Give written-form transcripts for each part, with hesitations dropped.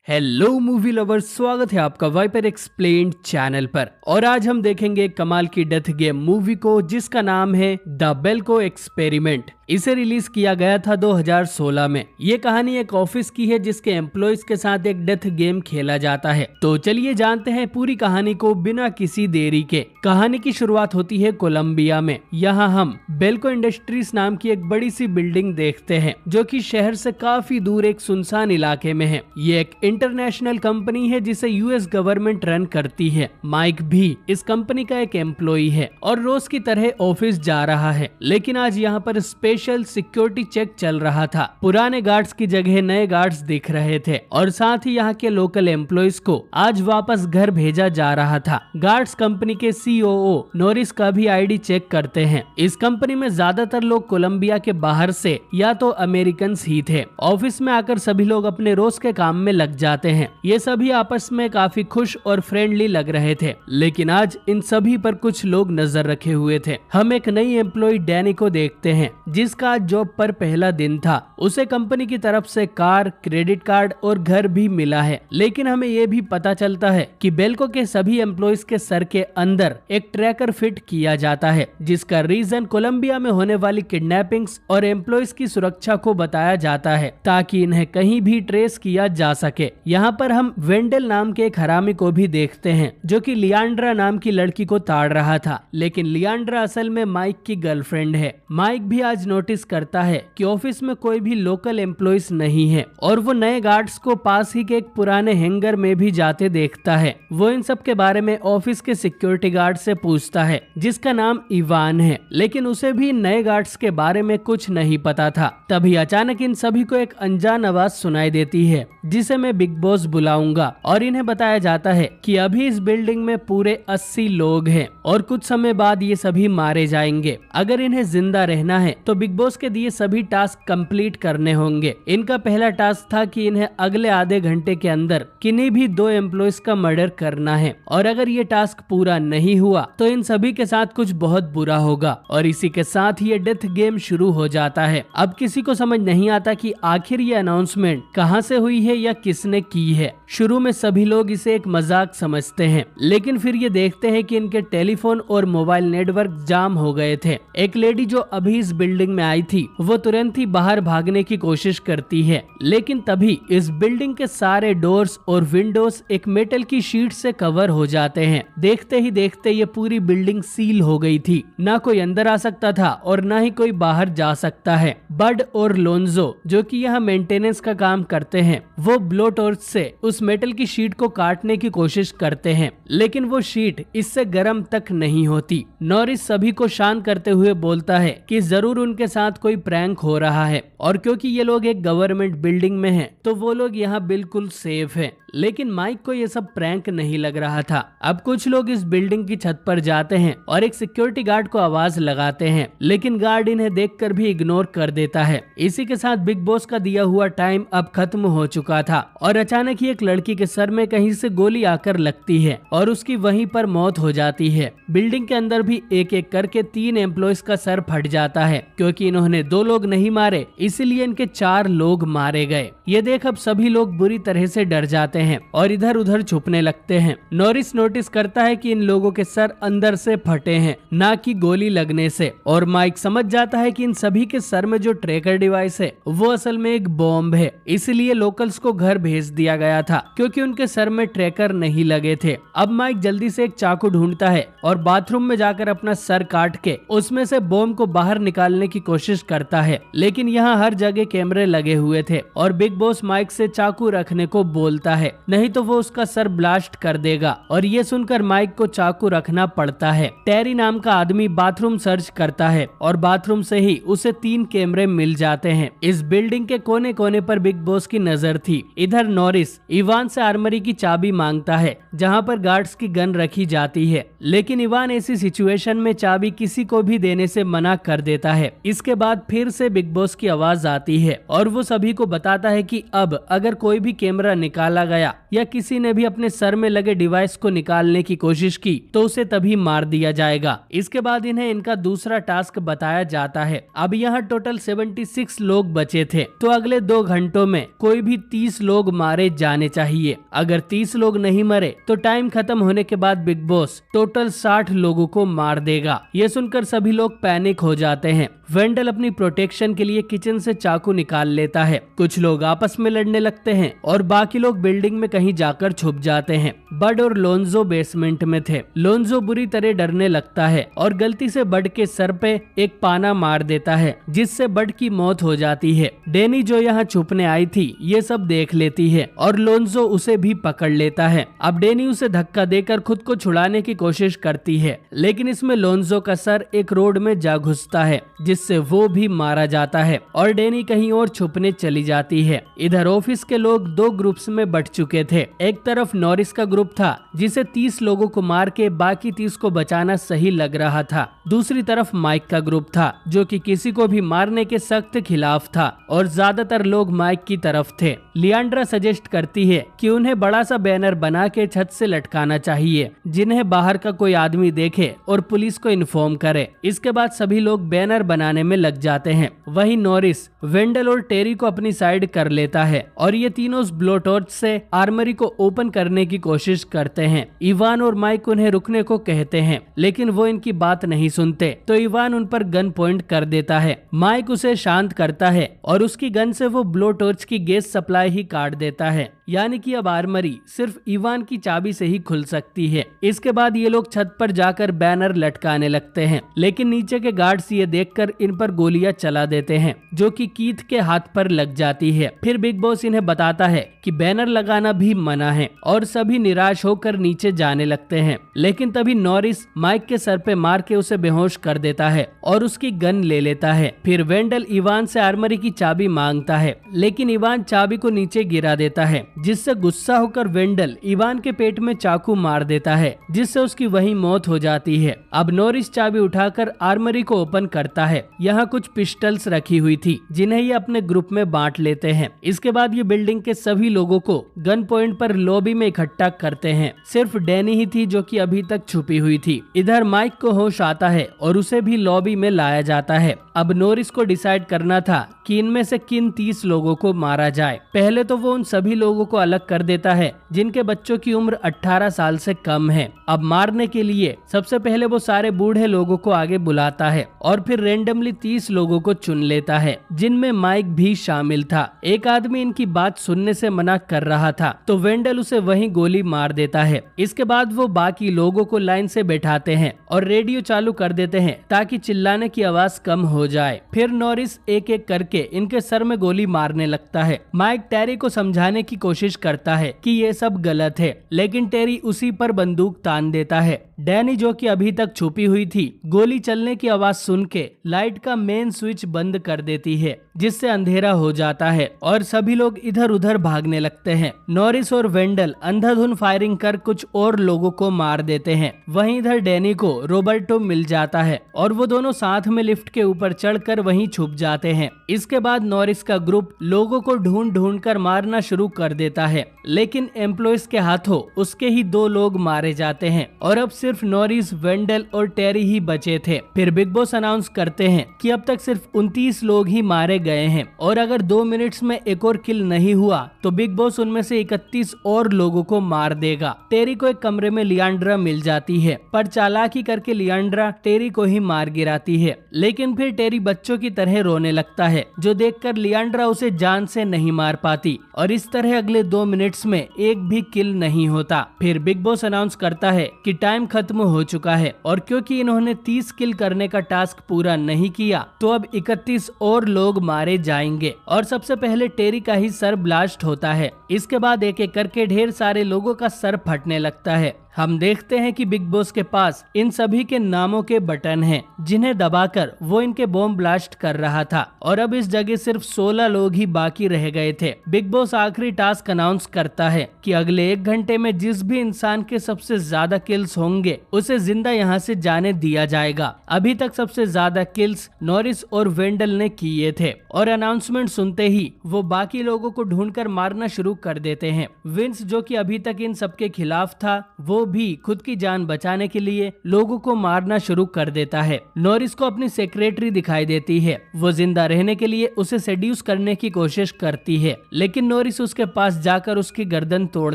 Hello movie lovers, स्वागत है आपका वाइपर एक्सप्लेन्ड चैनल पर। और आज हम देखेंगे कमाल की डेथ गेम मूवी को जिसका नाम है द बेल्को एक्सपेरिमेंट। इसे रिलीज किया गया था 2016 में। ये कहानी एक ऑफिस की है जिसके एम्प्लॉइज के साथ एक डेथ गेम खेला जाता है। तो चलिए जानते हैं पूरी कहानी को बिना किसी देरी के। कहानी की शुरुआत होती है कोलंबिया में। यहाँ हम बेल्को इंडस्ट्रीज नाम की एक बड़ी सी बिल्डिंग देखते हैं जो कि शहर से काफी दूर एक सुनसान इलाके में है। ये एक इंटरनेशनल कंपनी है जिसे यूएस गवर्नमेंट रन करती है। माइक भी इस कंपनी का एक एम्प्लॉई है और रोज की तरह ऑफिस जा रहा है। लेकिन आज यहाँ पर स्पेशल सिक्योरिटी चेक चल रहा था। पुराने गार्ड्स की जगह नए गार्ड्स दिख रहे थे और साथ ही यहाँ के लोकल एम्प्लॉइज को आज वापस घर भेजा जा रहा था। गार्ड्स कंपनी के सीओओ नॉरिस का भी आईडी चेक करते हैं। इस कंपनी में ज्यादातर लोग कोलंबिया के बाहर से या तो अमेरिकन ही थे। ऑफिस में आकर सभी लोग अपने रोज के काम में लग जाते हैं। ये सभी आपस में काफी खुश और फ्रेंडली लग रहे थे। लेकिन आज इन सभी पर कुछ लोग नजर रखे हुए थे। हम एक नई एम्प्लॉय डैनी को देखते हैं जिसका जॉब पर पहला दिन था। उसे कंपनी की तरफ से कार, क्रेडिट कार्ड और घर भी मिला है। लेकिन हमें ये भी पता चलता है कि बेल्को के सभी एम्प्लॉइज के सर के अंदर एक ट्रैकर फिट किया जाता है जिसका रीजन कोलंबिया में होने वाली किडनैपिंग्स और एम्प्लॉइज की सुरक्षा को बताया जाता है ताकि इन्हें कहीं भी ट्रेस किया जा सके। यहाँ पर हम वेंडल नाम के एक हरामी को भी देखते हैं जो कि लियांड्रा नाम की लड़की को ताड़ रहा था। लेकिन लियांड्रा असल में माइक की गर्लफ्रेंड है। माइक भी आज नोटिस करता है कि ऑफिस में कोई भी लोकल एम्प्लॉइज नहीं है और वो नए गार्ड्स को पास ही के एक पुराने हैंगर में भी जाते देखता है। वो इन सब के बारे में ऑफिस के सिक्योरिटी गार्ड से पूछता है जिसका नाम इवान है। लेकिन उसे भी नए गार्ड्स के बारे में कुछ नहीं पता था। तभी अचानक इन सभी को एक अनजान आवाज सुनाई देती है जिसे मैं बिग बॉस बुलाऊंगा और इन्हें बताया जाता है कि अभी इस बिल्डिंग में पूरे 80 लोग हैं और कुछ समय बाद ये सभी मारे जाएंगे। अगर इन्हें जिंदा रहना है तो बिग बॉस के दिए सभी टास्क कंप्लीट करने होंगे। इनका पहला टास्क था कि इन्हें अगले आधे घंटे के अंदर किन्हीं भी 2 एम्प्लॉइज का मर्डर करना है और अगर ये टास्क पूरा नहीं हुआ तो इन सभी के साथ कुछ बहुत बुरा होगा। और इसी के साथ ये डेथ गेम शुरू हो जाता है। अब किसी को समझ नहीं आता कि आखिर ये अनाउंसमेंट कहां से हुई है या किसने की है। शुरू में सभी लोग इसे एक मजाक समझते हैं लेकिन फिर ये देखते हैं कि इनके टेलीफोन और मोबाइल नेटवर्क जाम हो गए थे। एक लेडी जो अभी इस बिल्डिंग में आई थी वो तुरंत ही बाहर भागने की कोशिश करती है। लेकिन तभी इस बिल्डिंग के सारे डोर्स और विंडोज एक मेटल की शीट से कवर हो जाते हैं। देखते ही देखते ये पूरी बिल्डिंग सील हो गई थी। ना कोई अंदर आ सकता था और ना ही कोई बाहर जा सकता है। बड और लोन्जो जो कि यहाँ मेंटेनेंस का काम करते हैं वो ब्लो टॉर्च से उस मेटल की शीट को काटने की कोशिश करते हैं लेकिन वो शीट इससे गर्म तक नहीं होती। नॉरिस सभी को शांत करते हुए बोलता है कि जरूर उनके साथ कोई प्रैंक हो रहा है और क्योंकि ये लोग एक गवर्नमेंट बिल्डिंग में हैं तो वो लोग यहाँ बिल्कुल सेफ हैं। लेकिन माइक को ये सब प्रैंक नहीं लग रहा था। अब कुछ लोग इस बिल्डिंग की छत पर जाते हैं और एक सिक्योरिटी गार्ड को आवाज लगाते हैं लेकिन गार्ड इन्हें देखकर भी इग्नोर कर देता है। इसी के साथ बिग बॉस का दिया हुआ टाइम अब खत्म हो चुका था और अचानक ही एक लड़की के सर में कहीं से गोली आकर लगती है और उसकी वहीं पर मौत हो जाती है। बिल्डिंग के अंदर भी एक एक करके 3 एम्प्लॉइज का सर फट जाता है। क्योंकि इन्होंने 2 लोग नहीं मारे इसलिए इनके 4 लोग मारे गए। ये देख अब सभी लोग बुरी तरह से डर जाते हैं और इधर उधर छुपने लगते हैं। नॉरिस नोटिस करता है कि इन लोगों के सर अंदर से फटे हैं ना कि गोली लगने से और माइक समझ जाता है कि इन सभी के सर में जो ट्रैकर डिवाइस है वो असल में एक बॉम्ब है। इसलिए लोकल्स को घर भेज दिया गया था क्योंकि उनके सर में ट्रैकर नहीं लगे थे। अब माइक जल्दी से एक चाकू ढूंढता है और बाथरूम में जाकर अपना सर काट के उसमें से बॉम्ब को बाहर निकालने की कोशिश करता है। लेकिन यहाँ हर जगह कैमरे लगे हुए थे और बिग बॉस माइक से चाकू रखने को बोलता है नहीं तो वो उसका सर ब्लास्ट कर देगा। और ये सुनकर माइक को चाकू रखना पड़ता है। टेरी नाम का आदमी बाथरूम सर्च करता है और बाथरूम से ही उसे 3 कैमरे मिल जाते हैं। इस बिल्डिंग के कोने कोने पर बिग बॉस की नजर थी। इधर नॉरिस इवान से आर्मरी की चाबी मांगता है जहाँ पर गार्ड्स की गन रखी जाती है लेकिन इवान ऐसी सिचुएशन में चाबी किसी को भी देने से मना कर देता है। इसके बाद फिर से बिग बॉस की आवाज आती है और वो सभी को बताता है कि अब अगर कोई भी कैमरा निकाला गया या किसी ने भी अपने सर में लगे डिवाइस को निकालने की कोशिश की तो उसे तभी मार दिया जाएगा। इसके बाद इन्हें इनका दूसरा टास्क बताया जाता है। अब यहाँ टोटल 76 लोग बचे थे तो अगले 2 घंटों में कोई भी 30 लोग मारे जाने चाहिए। अगर 30 लोग नहीं मरे तो टाइम खत्म होने के बाद बिग बॉस टोटल 60 लोगों को मार देगा। ये सुनकर सभी लोग पैनिक हो जाते हैं। वेंडल अपनी प्रोटेक्शन के लिए किचन से चाकू निकाल लेता है। कुछ लोग आपस में लड़ने लगते हैं और बाकी लोग बिल्डिंग में कहीं जाकर छुप जाते हैं। बड और लोन्जो बेसमेंट में थे। लोन्जो बुरी तरह डरने लगता है और गलती से बड के सर पे एक पाना मार देता है, जिससे बड की मौत हो जाती है। डेनी जो यहाँ छुपने आई थी ये सब देख लेती है और लोन्जो उसे भी पकड़ लेता है। अब डेनी उसे धक्का देकर खुद को छुड़ाने की कोशिश करती है, लेकिन इसमें लोन्जो का सर एक रोड में जा घुसता है, जिससे वो भी मारा जाता है और डेनी कहीं और छुपने चली जाती है। इधर ऑफिस के लोग दो ग्रुप्स में बट चुके थे। एक तरफ नॉरिस का ग्रुप था, जिसे 30 लोगों को मार के बाकी 30 को बचाना सही लग रहा था। दूसरी तरफ माइक का ग्रुप था, जो कि किसी को भी मारने के सख्त खिलाफ था और ज्यादातर लोग माइक की तरफ थे। लियांड्रा सजेस्ट करती है कि उन्हें बड़ा सा बैनर बना के छत से लटकाना चाहिए, जिन्हें बाहर का कोई आदमी देखे और पुलिस को इन्फॉर्म करे। इसके बाद सभी लोग बैनर बनाने में लग जाते हैं। वहीं नॉरिस वेंडल और टेरी को अपनी साइड कर लेता है और ये तीनों उस ब्लो टॉर्च से आर्मरी को ओपन करने की कोशिश करते हैं। इवान और माइक उन्हें रुकने को कहते हैं, लेकिन वो इनकी बात नहीं सुनते, तो इवान उन पर गन पॉइंट कर देता है। माइक उसे शांत करता है और उसकी गन से वो ब्लो टॉर्च की गैस सप्लाई ही काट देता है, यानी कि अब आर्मरी सिर्फ इवान की चाबी से ही खुल सकती है। इसके बाद ये लोग छत पर जाकर बैनर लटकाने लगते हैं, लेकिन नीचे के गार्ड्स ये देखकर इन पर गोलियां चला देते हैं, जो कि कीथ के हाथ पर लग जाती है। फिर बिग बॉस इन्हें बताता है कि बैनर लगाना भी मना है और सभी निराश होकर नीचे जाने लगते हैं। लेकिन तभी नॉरिस माइक के सर पे मार के उसे बेहोश कर देता है और उसकी गन ले लेता है। फिर वेंडल इवान से आर्मरी की चाबी मांगता है, लेकिन इवान चाबी को नीचे गिरा देता है, जिससे गुस्सा होकर वेंडल इवान के पेट में चाकू मार देता है, जिससे उसकी वहीं मौत हो जाती है। अब नॉरिस चाबी उठाकर आर्मरी को ओपन करता है। यहाँ कुछ पिस्टल्स रखी हुई थी, जिन्हें ये अपने ग्रुप में बांट लेते हैं। इसके बाद ये बिल्डिंग के सभी लोगों को गन पॉइंट पर लॉबी में इकट्ठा करते हैं। सिर्फ डेनी ही थी जो कि अभी तक छुपी हुई थी। इधर माइक को होश आता है और उसे भी लॉबी में लाया जाता है। अब नॉरिस को डिसाइड करना था कि इनमें से किन 30 लोगों को मारा जाए। पहले तो वो उन सभी लोगों को अलग कर देता है जिनके बच्चों की उम्र 18 साल से कम है। अब मारने के लिए सबसे पहले वो सारे बूढ़े लोगों को आगे बुलाता है और फिर रेंडमली 30 लोगों को चुन लेता है, जिनमें माइक भी शामिल था। एक आदमी इनकी बात सुनने से मना कर रहा था, तो वेंडल उसे वहीं गोली मार देता है। इसके बाद वो बाकी लोगों को लाइन से बैठाते हैं और रेडियो चालू कर देते हैं ताकि चिल्लाने की आवाज कम हो जाए। फिर नॉरिस एक एक करके इनके सर में गोली मारने लगता है। माइक टेरी को समझाने की कोशिश करता है कि ये सब गलत है, लेकिन टेरी उसी पर बंदूक तान देता है। डैनी जो कि अभी तक छुपी हुई थी, गोली चलने की आवाज सुन के लाइट का मेन स्विच बंद कर देती है, जिससे अंधेरा हो जाता है और सभी लोग इधर उधर भागने लगते हैं। नॉरिस और वेंडल अंधाधुन फायरिंग कर कुछ और लोगों को मार देते हैं। वहीं इधर डैनी को रॉबर्टो मिल जाता है और वो दोनों साथ में लिफ्ट के ऊपर चढ़कर वहीं छुप जाते हैं। इसके बाद नॉरिस का ग्रुप लोगों को ढूंढ ढूंढ कर मारना शुरू कर देता है, लेकिन एम्प्लॉयज के हाथों उसके ही 2 लोग मारे जाते हैं और अब सिर्फ नॉरिस, वेंडल और टेरी ही बचे थे। फिर बिग बॉस अनाउंस करते हैं कि अब तक सिर्फ 29 लोग ही मारे गए हैं और अगर 2 मिनट्स में एक और किल नहीं हुआ तो बिग बॉस उनमें से 31 और लोगों को मार देगा। टेरी को एक कमरे में लियांड्रा मिल जाती है, पर चालाकी करके लियांड्रा टेरी को ही मार गिराती है। लेकिन फिर टेरी बच्चों की तरह रोने लगता है, जो देखकर लियांड्रा उसे जान से नहीं मार पाती और इस तरह अगले 2 मिनट्स में एक भी किल नहीं होता। फिर बिग बॉस अनाउंस करता है कि टाइम खत्म हो चुका है और क्योंकि इन्होंने 30 किल करने का टास्क पूरा नहीं किया तो अब 31 और लोग मारे जाएंगे और सबसे पहले टेरी का ही सर ब्लास्ट होता है। इसके बाद एक एक करके ढेर सारे लोगों का सर फटने लगता है। हम देखते हैं कि बिग बॉस के पास इन सभी के नामों के बटन हैं, जिन्हें दबाकर वो इनके बॉम्ब ब्लास्ट कर रहा था और अब इस जगह सिर्फ 16 लोग ही बाकी रह गए थे। बिग बॉस आखिरी टास्क अनाउंस करता है कि अगले 1 घंटे में जिस भी इंसान के सबसे ज्यादा किल्स होंगे उसे जिंदा यहाँ से जाने दिया जाएगा। अभी तक सबसे ज्यादा किल्स नॉरिस और वेंडल ने किए थे और अनाउंसमेंट सुनते ही वो बाकी लोगों को ढूंढकर मारना शुरू कर देते हैं। विंस जो कि अभी तक इन सबके खिलाफ था, वो वो भी खुद की जान बचाने के लिए लोगों को मारना शुरू कर देता है। नॉरिस को अपनी सेक्रेटरी दिखाई देती है। वो जिंदा रहने के लिए उसे सेड्यूस करने की कोशिश करती है, लेकिन नॉरिस उसके पास जाकर उसकी गर्दन तोड़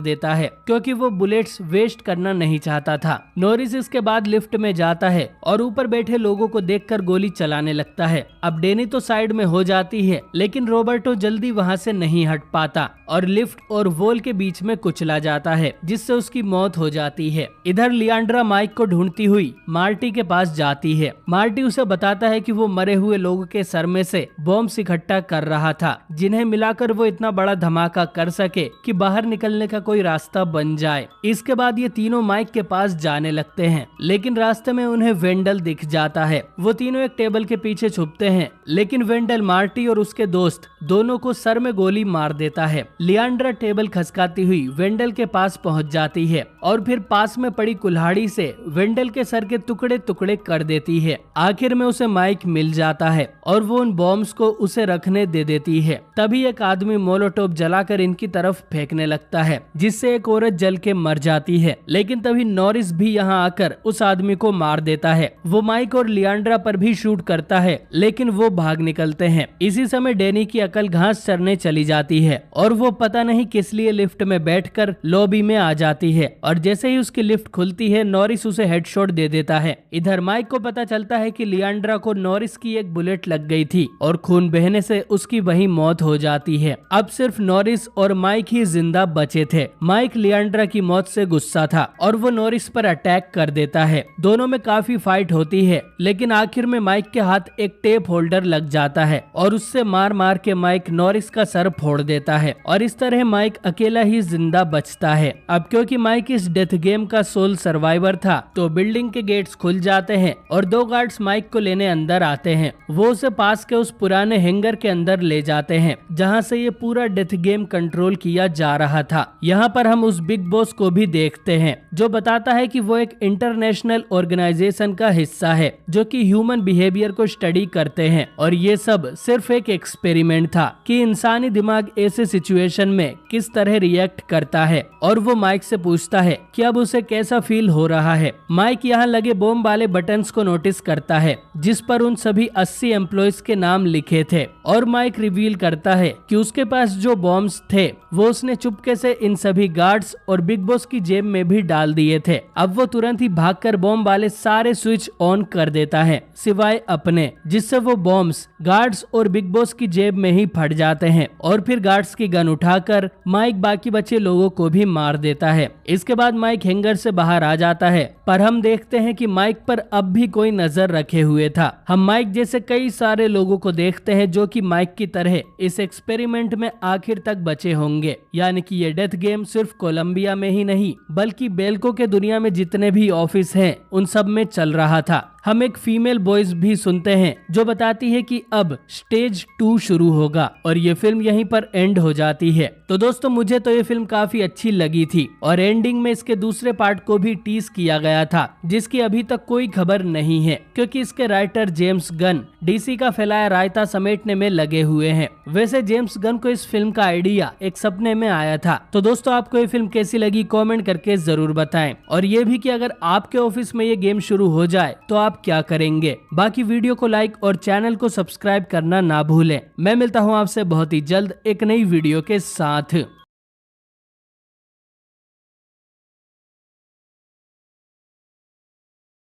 देता है क्योंकि वो बुलेट्स वेस्ट करना नहीं चाहता था। नॉरिस इसके बाद लिफ्ट में जाता है और ऊपर बैठे लोगों को देखकर गोली चलाने लगता है। अब डेनी तो साइड में हो जाती है, लेकिन रॉबर्टो जल्दी वहाँ से नहीं हट पाता और लिफ्ट और वॉल के बीच में कुचला जाता है, जिससे उसकी मौत हो जाती है। इधर लियांड्रा माइक को ढूंढती हुई मार्टी के पास जाती है। मार्टी उसे बताता है कि वो मरे हुए लोगों के सर में से बॉम्ब इकट्ठा कर रहा था, जिन्हें मिलाकर वो इतना बड़ा धमाका कर सके कि बाहर निकलने का कोई रास्ता बन जाए। इसके बाद ये तीनों माइक के पास जाने लगते हैं, लेकिन रास्ते में उन्हें वेंडल दिख जाता है। वो तीनों एक टेबल के पीछे छुपते हैं, लेकिन वेंडल मार्टी और उसके दोस्त दोनों को सर में गोली मार देता है। लियांड्रा टेबल खसकाती हुई वेंडल के पास पहुंच जाती है और फिर पास में पड़ी कुल्हाड़ी से वेंडल के सर के टुकड़े टुकड़े कर देती है। आखिर में उसे माइक मिल जाता है और वो उन बॉम्ब्स को उसे रखने दे देती है। तभी एक आदमी मोलोटोव जलाकर इनकी तरफ फेंकने लगता है, जिससे एक औरत जल के मर जाती है। लेकिन तभी नॉरिस भी यहाँ आकर उस आदमी को मार देता है। वो माइक और लियांड्रा पर भी शूट करता है, लेकिन वो भाग निकलते हैं। इसी समय डेनी की अकल घास चरने चली जाती है और वो पता नहीं किस लिए लिफ्ट में बैठकर लॉबी में आ जाती है, और जैसे ही उसकी लिफ्ट खुलती है नॉरिस उसे हेडशॉट दे देता है। इधर माइक को पता चलता है कि लियांड्रा को नॉरिस की एक बुलेट लग गई थी और खून बहने से उसकी वही मौत हो जाती है। अब सिर्फ नॉरिस और माइक ही जिंदा बचे थे। माइक लियांड्रा की मौत से गुस्सा था और वो नॉरिस पर अटैक कर देता है। दोनों में काफी फाइट होती है, लेकिन आखिर में माइक के हाथ एक टेप होल्डर लग जाता है और उससे मार मार के माइक नॉरिस का सर फोड़ देता है और इस तरह माइक अकेला ही जिंदा बचता है। अब क्योंकि माइक इस डेथ गेम का सोल सर्वाइवर था, तो बिल्डिंग के गेट्स खुल जाते हैं और 2 गार्ड्स माइक को लेने अंदर आते हैं। वो उसे पास के उस पुराने हैंगर के अंदर ले जाते हैं, जहां से ये पूरा डेथ गेम कंट्रोल किया जा रहा था। यहाँ पर हम उस बिग बॉस को भी देखते हैं, जो बताता है कि वो एक इंटरनेशनल ऑर्गेनाइजेशन का हिस्सा है जो कि ह्यूमन बिहेवियर को स्टडी करते हैं, और ये सब सिर्फ एक एक्सपेरिमेंट था कि इंसानी दिमाग ऐसे सिचुएशन में किस तरह रिएक्ट करता है। और वो माइक से पूछता है कि अब उसे कैसा फील हो रहा है। माइक यहाँ लगे बॉम्ब वाले बटन्स को नोटिस करता है, जिस पर उन सभी 80 एम्प्लॉयज के नाम लिखे थे, और माइक रिवील करता है कि उसके पास जो बॉम्ब्स थे वो उसने चुपके से इन सभी गार्ड्स और बिग बॉस की जेब में भी डाल दिए थे। अब वो तुरंत ही भागकर बॉम्ब वाले सारे स्विच ऑन कर देता है, सिवाय अपने, जिससे वो बॉम्ब्स गार्ड्स और बिग बॉस की जेब में ही फट जाते हैं। और फिर गार्ड्स की गन उठाकर माइक बाकी बचे लोगों को भी मार देता है। इसके बाद माइक हैंगर से बाहर आ जाता है, पर हम देखते हैं कि माइक पर अब भी कोई नजर रखे हुए था। हम माइक जैसे कई सारे लोगों को देखते हैं जो कि माइक की तरह इस एक्सपेरिमेंट में आखिर तक बचे होंगे। यानी कि ये डेथ गेम सिर्फ कोलंबिया में ही नहीं, बल्कि बेल्को के दुनिया में जितने भी ऑफिस हैं उन सब में चल रहा था। हम एक फीमेल वॉइस भी सुनते हैं जो बताती है कि अब स्टेज 2 शुरू होगा, और ये फिल्म यहीं पर एंड हो जाती है। तो दोस्तों, मुझे तो ये फिल्म काफी अच्छी लगी थी, और एंडिंग में इसके दूसरे पार्ट को भी टीज किया गया था, जिसकी अभी तक कोई खबर नहीं है, क्योंकि इसके राइटर जेम्स गन डीसी का फैलाया रायता समेटने में लगे हुए हैं। वैसे जेम्स गन को इस फिल्म का आइडिया एक सपने में आया था। तो दोस्तों, आपको ये फिल्म कैसी लगी कमेंट करके जरूर बताएं, और ये भी कि अगर आपके ऑफिस में ये गेम शुरू हो जाए तो आप क्या करेंगे। बाकी वीडियो को लाइक और चैनल को सब्सक्राइब करना ना भूलें। मैं मिलता हूँ आपसे बहुत ही जल्द एक नई वीडियो के साथ।